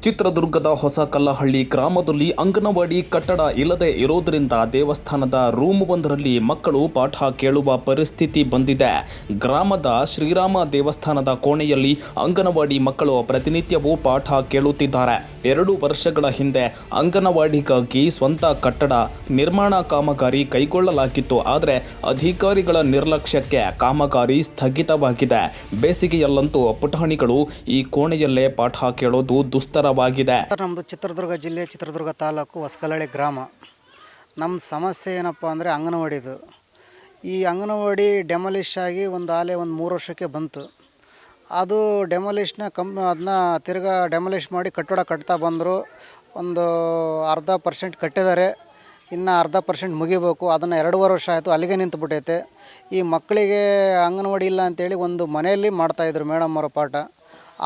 ಚಿತ್ರದುರ್ಗದ ಹೊಸಕಲ್ಲಹಳ್ಳಿ ಗ್ರಾಮದಲ್ಲಿ ಅಂಗನವಾಡಿ ಕಟ್ಟಡ ಇಲ್ಲದೆ ಇರೋದರಿಂದ ದೇವಸ್ಥಾನದ ರೂಮ್ ಒಂದರಲ್ಲಿ ಮಕ್ಕಳು ಪಾಠ ಕೇಳುವ ಪರಿಸ್ಥಿತಿ ಬಂದಿದೆ. ಗ್ರಾಮದ ಶ್ರೀರಾಮ ದೇವಸ್ಥಾನದ ಕೋಣೆಯಲ್ಲಿ ಅಂಗನವಾಡಿ ಮಕ್ಕಳು ಪ್ರತಿನಿತ್ಯವೂ ಪಾಠ ಕೇಳುತ್ತಿದ್ದಾರೆ. 2 ವರ್ಷಗಳ ಹಿಂದೆ ಅಂಗನವಾಡಿಗಾಗಿ ಸ್ವಂತ ಕಟ್ಟಡ ನಿರ್ಮಾಣ ಕಾಮಗಾರಿ ಕೈಗೊಳ್ಳಲಾಗಿತ್ತು. ಆದರೆ ಅಧಿಕಾರಿಗಳ ನಿರ್ಲಕ್ಷ್ಯಕ್ಕೆ ಕಾಮಗಾರಿ ಸ್ಥಗಿತವಾಗಿದೆ. ಬೇಸಿಗೆಯಲ್ಲಂತೂ ಪುಟಾಣಿಗಳು ಈ ಕೋಣೆಯಲ್ಲೇ ಪಾಠ ಕೇಳೋದು ದುಸ್ತರವಾಗಿದೆ. ನಮ್ಮದು ಚಿತ್ರದುರ್ಗ ಜಿಲ್ಲೆ, ಚಿತ್ರದುರ್ಗ ತಾಲೂಕು, ಹೊಸಕಲ್ಲಹಳ್ಳಿ ಗ್ರಾಮ. ನಮ್ಮ ಸಮಸ್ಯೆ ಏನಪ್ಪ ಅಂದರೆ ಅಂಗನವಾಡಿದು. ಈ ಅಂಗನವಾಡಿ ಡೆಮಾಲಿಷ್ ಆಗಿ ಒಂದು 3 ವರ್ಷಕ್ಕೆ ಬಂತು. ಅದು ಡೆಮಾಲಿಷ್ನ ಅದನ್ನ ತಿರ್ಗಾ ಡೆಮಾಲಿಷ್ ಮಾಡಿ ಕಟ್ಟಡ ಕಟ್ತಾ ಬಂದರು. ಒಂದು 1/2% ಕಟ್ಟಿದ್ದಾರೆ, ಇನ್ನು 1/2% ಮುಗಿಬೇಕು. ಅದನ್ನು 2.5 ವರ್ಷ ಆಯಿತು, ಅಲ್ಲಿಗೆ ನಿಂತುಬಿಟ್ಟೈತೆ. ಈ ಮಕ್ಕಳಿಗೆ ಅಂಗನವಾಡಿ ಇಲ್ಲ ಅಂತೇಳಿ ಒಂದು ಮನೆಯಲ್ಲಿ ಮಾಡ್ತಾಯಿದ್ರು ಮೇಡಮ್ ಅವರ ಪಾಠ.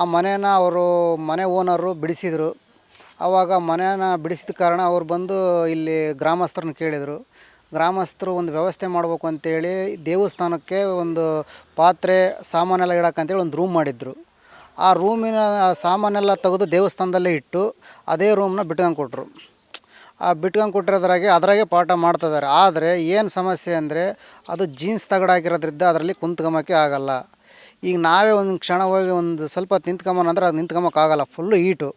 ಆ ಮನೇನ ಅವರು ಮನೆ ಓನರು ಬಿಡಿಸಿದರು. ಆವಾಗ ಮನೇನ ಬಿಡಿಸಿದ ಕಾರಣ ಅವ್ರು ಬಂದು ಇಲ್ಲಿ ಗ್ರಾಮಸ್ಥರನ್ನ ಕೇಳಿದರು. ಗ್ರಾಮಸ್ಥರು ಒಂದು ವ್ಯವಸ್ಥೆ ಮಾಡಬೇಕು ಅಂತೇಳಿ ದೇವಸ್ಥಾನಕ್ಕೆ ಒಂದು ಪಾತ್ರೆ ಸಾಮಾನೆಲ್ಲ ಇಡೋಕ್ಕಂತೇಳಿ ಒಂದು ರೂಮ್ ಮಾಡಿದ್ರು. ಆ ರೂಮಿನ ಸಾಮಾನೆಲ್ಲ ತೆಗೆದು ದೇವಸ್ಥಾನದಲ್ಲೇ ಇಟ್ಟು ಅದೇ ರೂಮ್ನ ಬಿಟ್ಕೊಂಡು ಕೊಟ್ಟರು. ಆ ಬಿಟ್ಕೊಂಡು ಕೊಟ್ಟಿರೋದ್ರಾಗೆ ಪಾಠ ಮಾಡ್ತಿದ್ದಾರೆ. ಆದರೆ ಏನು ಸಮಸ್ಯೆ ಅಂದರೆ ಅದು ಜೀನ್ಸ್ ತಗಡಾಕಿರೋದ್ರಿಂದ ಅದರಲ್ಲಿ ಕುಂತ್ಕೊಂಬಕ್ಕೆ ಆಗಲ್ಲ. ಈಗ ನಾವೇ ಒಂದು ಕ್ಷಣ ಹೋಗಿ ಒಂದು ಸ್ವಲ್ಪ ನಿಂತ್ಕೊಂಬಂದ್ರೆ ಅದು ನಿಂತ್ಕೊಂಬಕ್ಕಾಗಲ್ಲ, ಫುಲ್ಲು ಹೀಟು.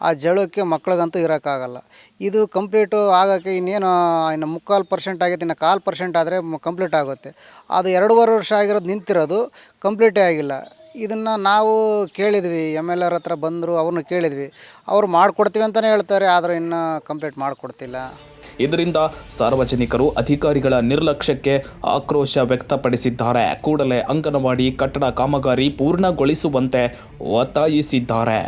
ಆ ಜಳಕ್ಕೆ ಮಕ್ಳಿಗಂತೂ ಇರೋಕ್ಕಾಗಲ್ಲ. ಇದು ಕಂಪ್ಲೀಟು ಆಗೋಕ್ಕೆ ಇನ್ನು 3/4% ಆಗೈತೆ, ಇನ್ನು 1/4% ಆದರೆ ಕಂಪ್ಲೀಟ್ ಆಗುತ್ತೆ. ಅದು 2.5 ವರ್ಷ ಆಗಿರೋದು ನಿಂತಿರೋದು, ಕಂಪ್ಲೀಟೇ ಆಗಿಲ್ಲ. ಇದನ್ನು ನಾವು ಕೇಳಿದ್ವಿ, MLA ಹತ್ರ ಬಂದರು, ಅವ್ರನ್ನ ಕೇಳಿದ್ವಿ. ಅವರು ಮಾಡಿಕೊಡ್ತೀವಿ ಅಂತಲೇ ಹೇಳ್ತಾರೆ, ಆದರೆ ಇನ್ನೂ ಕಂಪ್ಲೀಟ್ ಮಾಡಿಕೊಡ್ತಿಲ್ಲ. ಇದರಿಂದ ಸಾರ್ವಜನಿಕರು ಅಧಿಕಾರಿಗಳ ನಿರ್ಲಕ್ಷ್ಯಕ್ಕೆ ಆಕ್ರೋಶ ವ್ಯಕ್ತಪಡಿಸಿದ್ದಾರೆ. ಕೂಡಲೇ ಅಂಗನವಾಡಿ ಕಟ್ಟಡ ಕಾಮಗಾರಿ ಪೂರ್ಣಗೊಳಿಸುವಂತೆ ಒತ್ತಾಯಿಸಿದ್ದಾರೆ.